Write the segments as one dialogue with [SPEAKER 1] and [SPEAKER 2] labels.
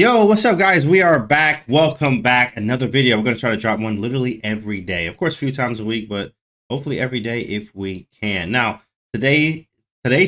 [SPEAKER 1] Yo, what's up, guys? We are back. Welcome back. Another video. We're going to try to drop one literally every day. Of course, a few times a week, but hopefully every day if we can. Now, today's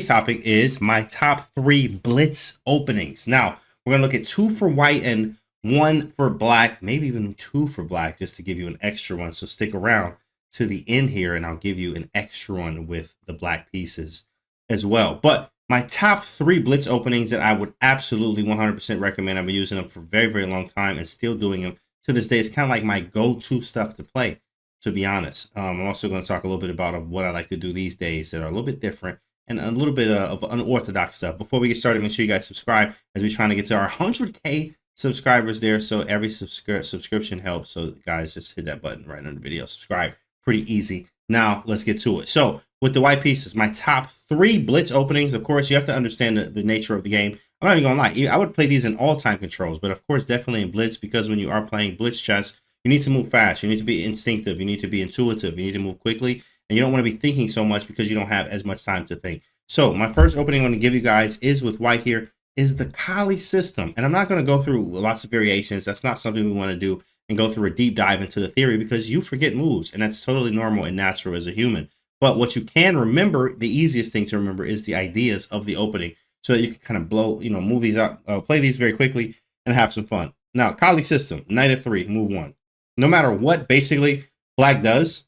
[SPEAKER 1] topic is my top 3 Blitz openings. Now, we're going to look at 2 for white and 1 for black, maybe even 2 for black, just to give you an extra one. So stick around to the end here, and I'll give you an extra one with the black pieces as well. But my top 3 Blitz openings that I would absolutely 100% recommend. I've been using them for a very, very long time and still doing them to this day. It's kind of like my go-to stuff to play, to be honest. I'm also going to talk a little bit about what I like to do these days that are a little bit different and a little bit of unorthodox stuff. Before we get started, make sure you guys subscribe as we're trying to get to our 100K subscribers there. So every subscription helps. So guys, just hit that button right under the video. Subscribe. Pretty easy. Now let's get to it. So with the white pieces, my top 3 Blitz openings. Of course, you have to understand the nature of the game. I'm not even gonna lie, I would play these in all time controls, but of course, definitely in Blitz, because when you are playing Blitz chess, you need to move fast. You need to be instinctive. You need to be intuitive. You need to move quickly, and you don't want to be thinking so much because you don't have as much time to think. So my first opening I'm going to give you guys is with white here, is the Kali system. And I'm not going to go through lots of variations. That's not something we want to do and go through a deep dive into the theory, because you forget moves, and that's totally normal and natural as a human. But what you can remember, the easiest thing to remember, is the ideas of the opening, so that you can kind of blow, move these out, play these very quickly and have some fun. Now, Kali system, knight f3, move 1. No matter what, basically, black does,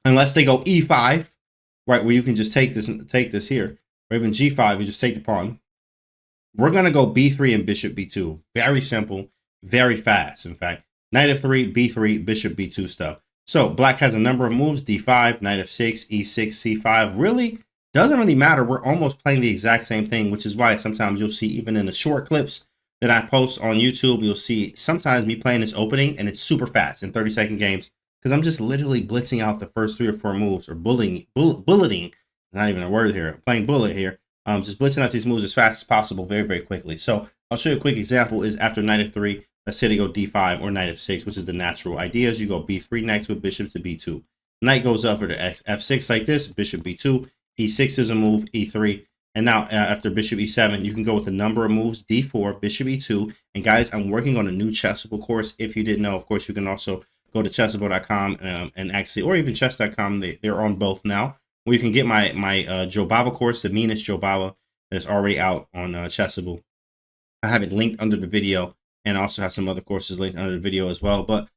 [SPEAKER 1] unless they go e5, right, where you can just take this here, or even g5, you just take the pawn. We're going to go b3 and bishop b2. Very simple, very fast, in fact. Knight f3, b3, bishop b2 stuff. So black has a number of moves: d5, knight f6, e6, c5. Really doesn't really matter. We're almost playing the exact same thing, which is why sometimes you'll see, even in the short clips that I post on YouTube, you'll see sometimes me playing this opening and it's super fast in 30-second games, because I'm just literally blitzing out the first 3 or 4 moves, or bulleting, not even a word here, playing bullet here. Just blitzing out these moves as fast as possible, very, very quickly. So I'll show you a quick example. Is after knight f3, let's say they go d5 or knight f6, which is the natural idea. Is you go b3 next with bishop to b2. Knight goes up to f6 like this, bishop b2, e6 is a move, e3. And now after bishop e7, you can go with a number of moves: d4, bishop e2. And guys, I'm working on a new Chessable course. If you didn't know, of course, you can also go to chessable.com and actually, or even chess.com. They're on both now, where you can get my Jobava course, the meanest Jobava, that's already out on Chessable. I have it linked under the video, and also have some other courses linked under the video as well. But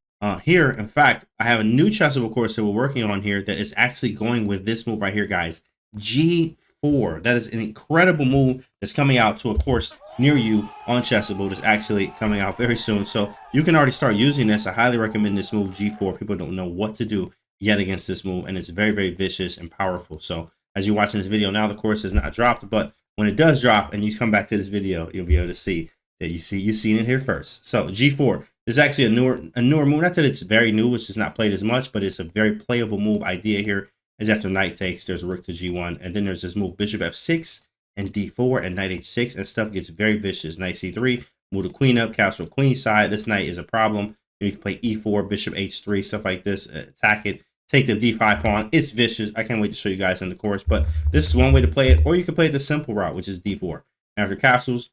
[SPEAKER 1] here, in fact, I have a new Chessable course that we're working on here that is actually going with this move right here, guys. G4. That is an incredible move that's coming out to a course near you on Chessable. That's actually coming out very soon. So you can already start using this. I highly recommend this move, G4. People don't know what to do yet against this move, and it's very, very vicious and powerful. So as you're watching this video now, the course has not dropped, but when it does drop and you come back to this video, you'll be able to see that you've seen it here first. So G4 is actually a newer move. Not that it's very new, it's just not played as much, but it's a very playable move. Idea here is after knight takes, there's rook to G1, and then there's this move bishop f6 and d4 and knight h6, and stuff gets very vicious. Knight c3, move the queen up, castle queen side. This knight is a problem. You can play e4, bishop h3, stuff like this. Attack it. Take the d5 pawn. It's vicious. I can't wait to show you guys in the course, but this is one way to play it. Or you can play the simple route, which is d4. After castles,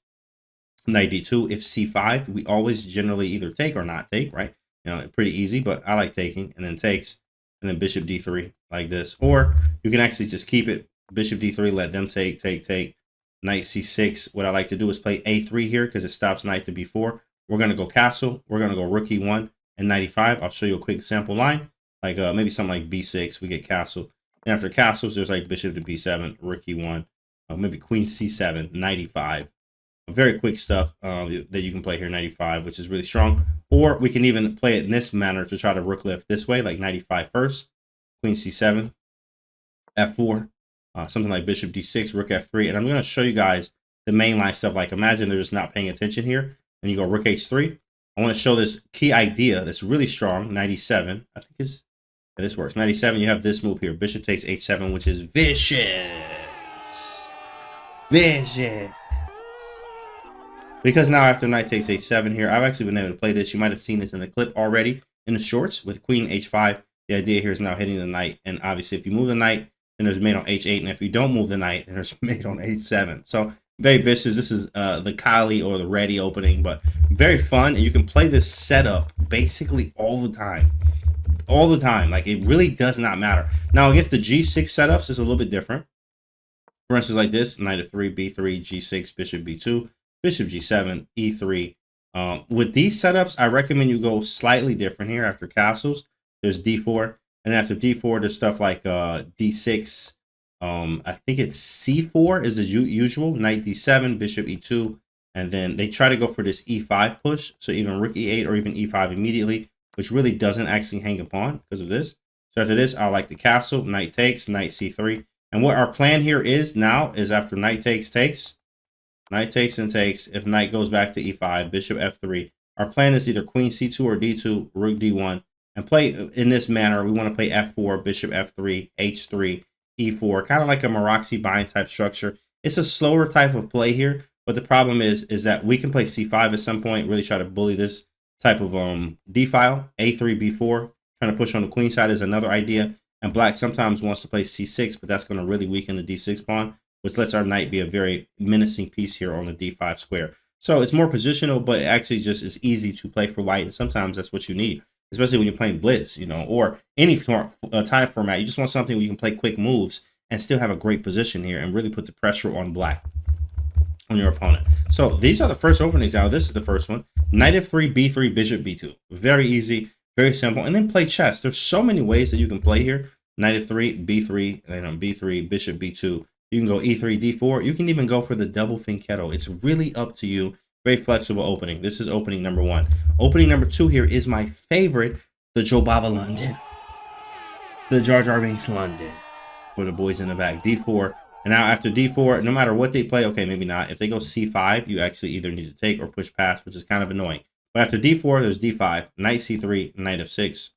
[SPEAKER 1] knight d2. If c5, we always generally either take or not take, right? Pretty easy, but I like taking, and then takes, and then bishop d3 like this. Or you can actually just keep it bishop d3, let them take, knight c6. What I like to do is play a3 here, because it stops knight to b4. We're going to go castle. We're going to go rook e1 and knight e5. I'll show you a quick sample line. Like maybe something like b6, we get castle. And after castles, there's like bishop to b7, rook e1, maybe queen c7, knight e5. Very quick stuff that you can play here, knight e5, which is really strong. Or we can even play it in this manner to try to rook lift this way, like knight e5 first, queen c7, f4, something like bishop d6, rook f3. And I'm going to show you guys the mainline stuff. Like imagine they're just not paying attention here, and you go rook h3. I want to show this key idea that's really strong, knight e7. I think this works. Knight e7, you have this move here, bishop takes h7, which is vicious. Because now after knight takes h7 here, I've actually been able to play this. You might have seen this in the clip already in the shorts with queen h5. The idea here is now hitting the knight, and obviously if you move the knight, then there's mate on h8, and if you don't move the knight, then there's mate on h7. So very vicious. This is the Kali or the ready opening, but very fun, and you can play this setup basically all the time. All the time. Like, it really does not matter. Now, against the G6 setups, it's a little bit different. For instance, like this, knight f3, b3, g6, bishop b2, bishop g7, e3. With these setups, I recommend you go slightly different here. After castles, there's d4. And after d4, there's stuff like d6. I think it's c4 is the usual. Knight d7, bishop e2. And then they try to go for this e5 push. So even rook e8 or even e5 immediately, which really doesn't actually hang a pawn because of this. So after this, I like the castle, knight takes, knight c3. And what our plan here is now is after knight takes, knight takes and takes. If knight goes back to e5, bishop f3. Our plan is either queen c2 or d2, rook d1. And play in this manner. We want to play f4, bishop f3, h3, e4. Kind of like a Maroczy bind type structure. It's a slower type of play here. But the problem is that we can play c5 at some point, really try to bully this type of d file. a3, b4, trying to push on the queen side is another idea. And black sometimes wants to play c6, but that's going to really weaken the d6 pawn, which lets our knight be a very menacing piece here on the d5 square. So it's more positional, but it actually just is easy to play for white. And sometimes that's what you need, especially when you're playing Blitz, you know, or any time format. You just want something where you can play quick moves and still have a great position here and really put the pressure on black, on your opponent. So these are the first openings now. This is the first one. Knight f3, b3, bishop b2. Very easy, very simple. And then play chess. There's so many ways that you can play here. Knight f3, b3, and on b3, bishop b2. You can go e3, d4. You can even go for the double fianchetto. It's really up to you. Very flexible opening. This is opening number 1. Opening number 2 here is my favorite, the Jobava London. The Jar Jar Binks London. For the boys in the back. d4. And now after d4, no matter what they play, okay, maybe not. If they go c5, you actually either need to take or push past, which is kind of annoying. But after d4, there's d5, knight c3, knight f6,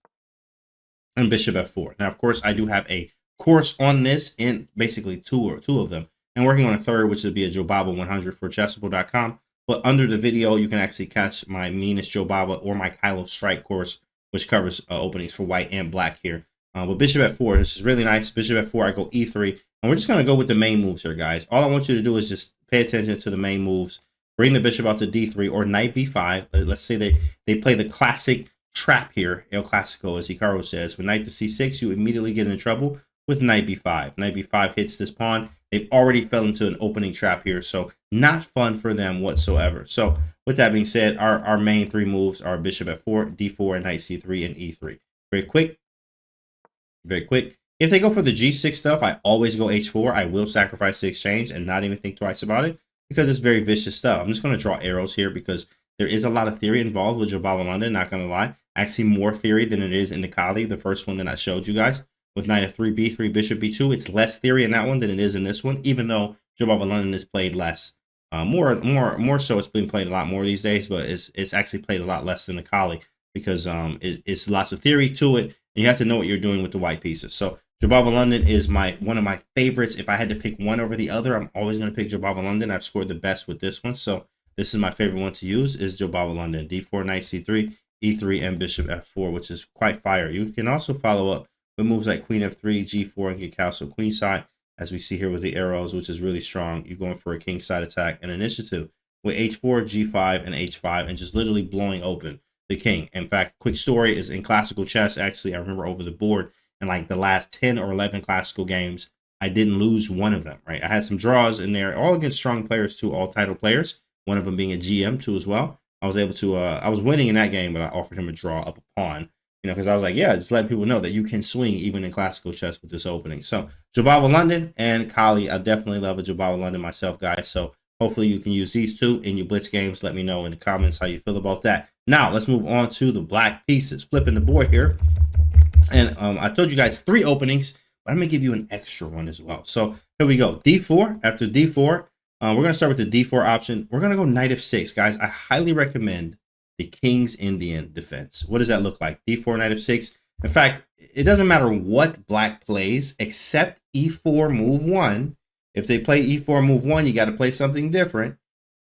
[SPEAKER 1] and bishop f4. Now, of course, I do have a course on this in basically two of them. And working on a third, which would be a Jobava 100 for CHESSABLE.com. But under the video, you can actually catch my meanest Jobava or my Kylo Strike course, which covers openings for white and black here. But bishop f4, this is really nice. Bishop f4, I go e3. And we're just going to go with the main moves here, guys. All I want you to do is just pay attention to the main moves. Bring the bishop out to d3 or knight b5. Let's say they play the classic trap here, El Clasico, as Hikaru says. With knight to c6, you immediately get in trouble with knight b5. Knight b5 hits this pawn. They've already fell into an opening trap here, so not fun for them whatsoever. So with that being said, our main 3 moves are bishop f4, d4, and knight c3, and e3. Very quick. Very quick. If they go for the g6 stuff, I always go h4. I will sacrifice the exchange and not even think twice about it because it's very vicious stuff. I'm just going to draw arrows here because there is a lot of theory involved with Jobava London, not going to lie. Actually, more theory than it is in the Kali, the first one that I showed you guys. With knight f3, b3, bishop b2, it's less theory in that one than it is in this one, even though Jobava London is played less. More so, it's been played a lot more these days, but it's actually played a lot less than the Kali because it's lots of theory to it. And you have to know what you're doing with the white pieces. So Jobava London is one of my favorites. If I had to pick one over the other, I'm always going to pick Jobava London. I've scored the best with this one. So this is my favorite one to use is Jobava London. d4, knight c3, e3, and bishop f4, which is quite fire. You can also follow up with moves like queen f3, g4, and get castle queen side, as we see here with the arrows, which is really strong. You're going for a king side attack and initiative with h4, g5, and h5, and just literally blowing open the king. In fact, quick story is in classical chess, actually, I remember over the board in like the last 10 or 11 classical games, I didn't lose one of them, right? I had some draws in there, all against strong players too, all title players, one of them being a GM too as well. I was able to, I was winning in that game, but I offered him a draw up a pawn, you know, because I was like, yeah, just let people know that you can swing even in classical chess with this opening. So Jobava London and Kali, I definitely love a Jobava London myself, guys. So hopefully you can use these two in your Blitz games. Let me know in the comments how you feel about that. Now let's move on to the black pieces. Flipping the board here. And I told you guys 3 openings, but I'm going to give you an extra one as well. So here we go. D4. After D4, we're going to start with the D4 option. We're going to go knight f6, guys. I highly recommend the King's Indian defense. What does that look like? D4, knight f6. In fact, it doesn't matter what black plays except e4 move 1. If they play e4 move 1, you got to play something different,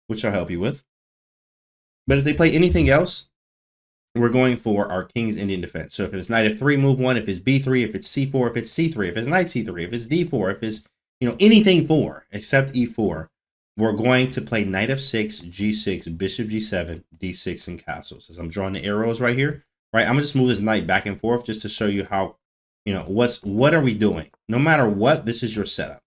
[SPEAKER 1] which I'll help you with. But if they play anything else, we're going for our King's Indian defense. So if it's knight f3 move 1, if it's b3, if it's c4, if it's c3, if it's knight c3, if it's d4, if it's, you know, anything 4 except e4, we're going to play knight f6, g6, bishop g7, d6, and castles. As I'm drawing the arrows right here, right? I'm gonna just move this knight back and forth just to show you how, what are we doing? No matter what, this is your setup.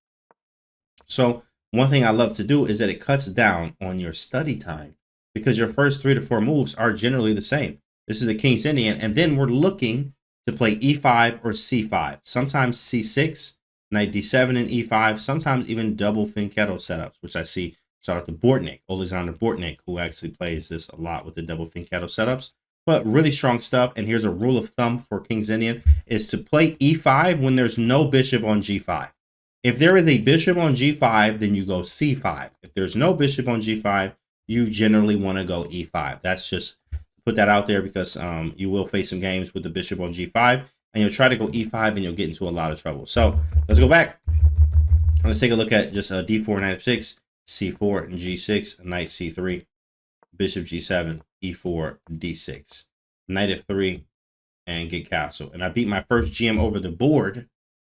[SPEAKER 1] So one thing I love to do is that it cuts down on your study time because your first 3 to 4 moves are generally the same. This is a King's Indian, and then we're looking to play e5 or c5, sometimes c6, knight d7 and e5, sometimes even double fianchetto setups, which I see. Shout out to Bortnik, Alexander Bortnik, who actually plays this a lot with the double fianchetto setups. But really strong stuff. And here's a rule of thumb for King's Indian is to play e5 when there's no bishop on g5. If there is a bishop on g5, then you go c5. If there's no bishop on g5, you generally want to go e5. That's just put that out there because you will face some games with the bishop on g5 and you'll try to go e5 and you'll get into a lot of trouble. So let's go back. Let's take a look at just d4, knight f6, c4, and g6, knight c3, bishop g7, e4, d6, knight f3, and get castle. And I beat my first GM over the board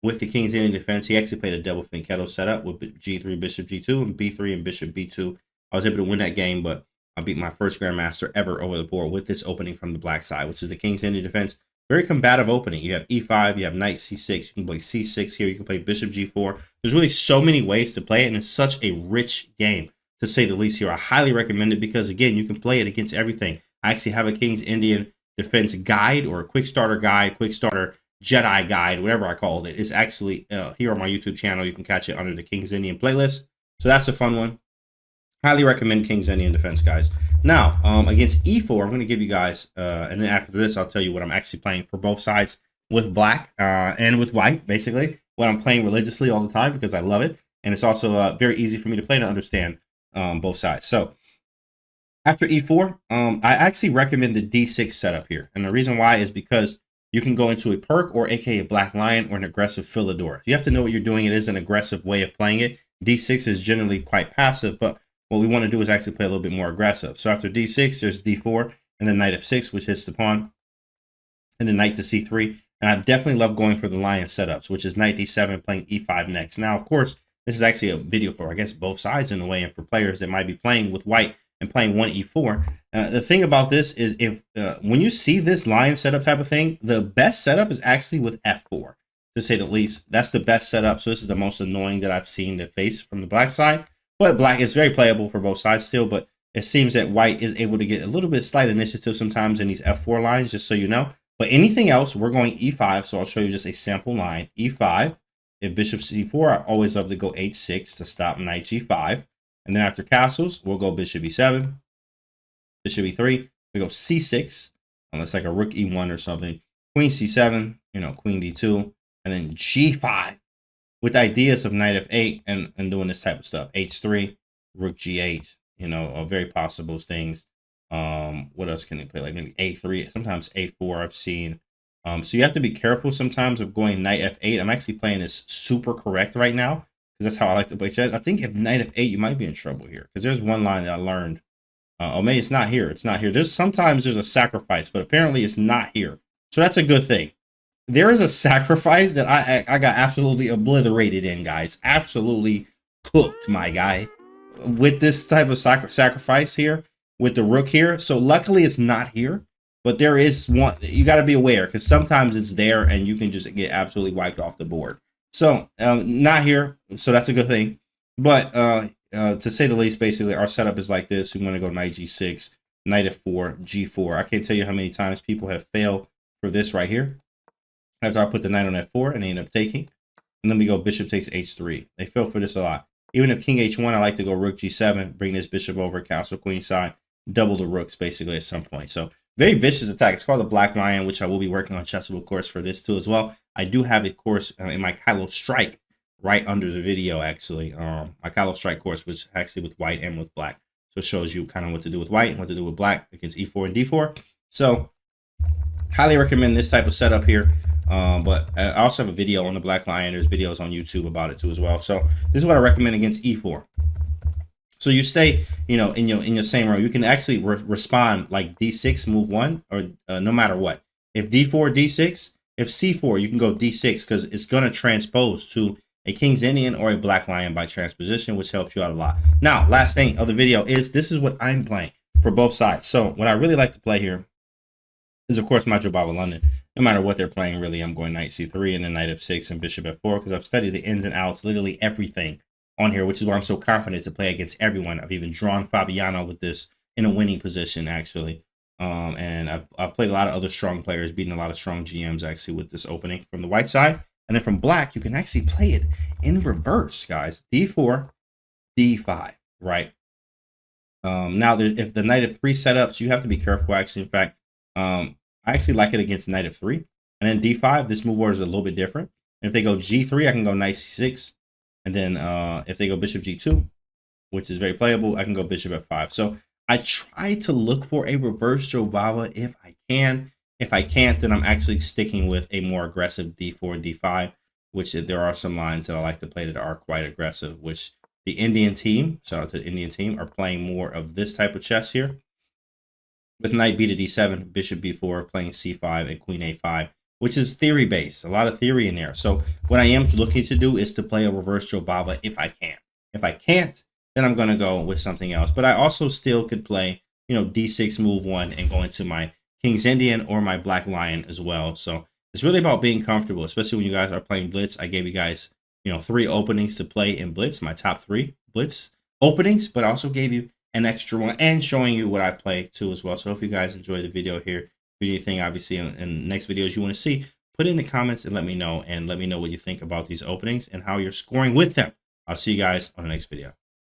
[SPEAKER 1] with the King's Indian defense. He actually played a double fianchetto setup with g3, bishop g2, and b3 and bishop b2. I was able to win that game, but I beat my first grandmaster ever over the board with this opening from the black side, which is the King's Indian defense. Very combative opening. You have e5, you have knight c6, you can play c6 here, you can play bishop g4. There's really so many ways to play it, and it's such a rich game, to say the least here. I highly recommend it because, again, you can play it against everything. I actually have a King's Indian defense guide or a quick starter guide, quick starter Jedi guide, whatever I called it. It's actually here on my YouTube channel. You can catch it under the King's Indian playlist. So that's a fun one. Highly recommend King's Indian defense, guys. Now, against e4, I'm going to give you guys, and then after this, I'll tell you what I'm actually playing for both sides with black and with white, basically. What I'm playing religiously all the time because I love it. And it's also very easy for me to play to understand both sides. So after e4, I actually recommend the d6 setup here. And the reason why is because you can go into a perk or aka a black lion or an aggressive philidor. You have to know what you're doing. It is an aggressive way of playing it. d6 is generally quite passive, but what we want to do is actually play a little bit more aggressive. So after d6, there's d4, and then knight f6, which hits the pawn, and then knight to c3. And I definitely love going for the lion setups, which is knight d7, playing e5 next. Now, of course, this is actually a video for, I guess, both sides in a way, and for players that might be playing with white and playing 1e4. The thing about this is if when you see this lion setup type of thing, the best setup is actually with f4, to say the least. That's the best setup. So this is the most annoying that I've seen to face from the black side. But black is very playable for both sides still, but it seems that white is able to get a little bit slight initiative sometimes in these f4 lines, just so you know. But anything else, we're going e5, so I'll show you just a sample line. e5, if bishop c4, I always love to go h6 to stop knight g5. And then after castles, we'll go bishop e7, bishop e3, we go c6, unless like a rook e1 or something, queen c7, queen d2, and then g5. With ideas of knight f8 and doing this type of stuff. h3, rook g8, very possible things. What else can they play? Like maybe a3, sometimes a4 I've seen. So you have to be careful sometimes of going knight f8. I'm actually playing this super correct right now because that's how I like to play chess. I think if knight f8, you might be in trouble here because there's one line that I learned. Oh, maybe it's not here. It's not here. Sometimes there's a sacrifice, but apparently it's not here. So that's a good thing. There is a sacrifice that I got absolutely obliterated in, guys. Absolutely cooked, my guy, with this type of sacrifice here with the rook here. So luckily it's not here, but there is one. You got to be aware because sometimes it's there and you can just get absolutely wiped off the board. So not here. So that's a good thing. But to say the least, basically our setup is like this. We want to go knight g6, knight f4, g4. I can't tell you how many times people have failed for this right here. After I put the knight on f4 and they end up taking. And then we go bishop takes h3. They fell for this a lot. Even if king h1, I like to go rook g7, bring this bishop over, castle queen side, double the rooks basically at some point. So very vicious attack. It's called the Black Lion, which I will be working on CHESSABLE course for this too as well. I do have a course in my Kylo Strike right under the video actually. My Kylo Strike course, which actually with white and with black. So it shows you kind of what to do with white and what to do with black against e4 and d4. So highly recommend this type of setup here. But I also have a video on the Black Lion. There's videos on YouTube about it too as well. So this is what I recommend against e4. So you stay, in your same row. You can actually respond like d6, move one, or no matter what. If d4, d6. If c4, you can go d6 because it's going to transpose to a King's Indian or a Black Lion by transposition, which helps you out a lot. Now, last thing of the video is this is what I'm playing for both sides. So what I really like to play here is, of course, my Jobava London. No matter what they're playing, really, I'm going knight c3 and then knight f6 and bishop f4 because I've studied the ins and outs, literally everything on here, which is why I'm so confident to play against everyone. I've even drawn Fabiano with this in a winning position, actually. And I've played a lot of other strong players, beating a lot of strong GMs, actually, with this opening from the white side. And then from black, you can actually play it in reverse, guys. d4, d5, right? Now, if the knight f3 setups, you have to be careful, actually. In fact, I actually like it against knight f3. And then d5, this move order is a little bit different. And if they go g3, I can go knight c6. And then if they go bishop g2, which is very playable, I can go bishop f5. So I try to look for a reverse Jobava if I can. If I can't, then I'm actually sticking with a more aggressive d4, d5, which there are some lines that I like to play that are quite aggressive, which the Indian team, shout out to the Indian team, are playing more of this type of chess here. With knight b to d7, bishop b4, playing c5, and queen a5, which is theory-based, a lot of theory in there. So what I am looking to do is to play a reverse Jobava if I can. If I can't, then I'm going to go with something else. But I also still could play, you know, d6, move 1, and go into my King's Indian or my Black Lion as well. So it's really about being comfortable, especially when you guys are playing Blitz. I gave you guys, you know, 3 openings to play in Blitz, my top 3 Blitz openings, but I also gave you an extra one and showing you what I play too as well. So if you guys enjoyed the video here, if anything, obviously in the next videos you want to see, put it in the comments and let me know what you think about these openings and how you're scoring with them. I'll see you guys on the next video.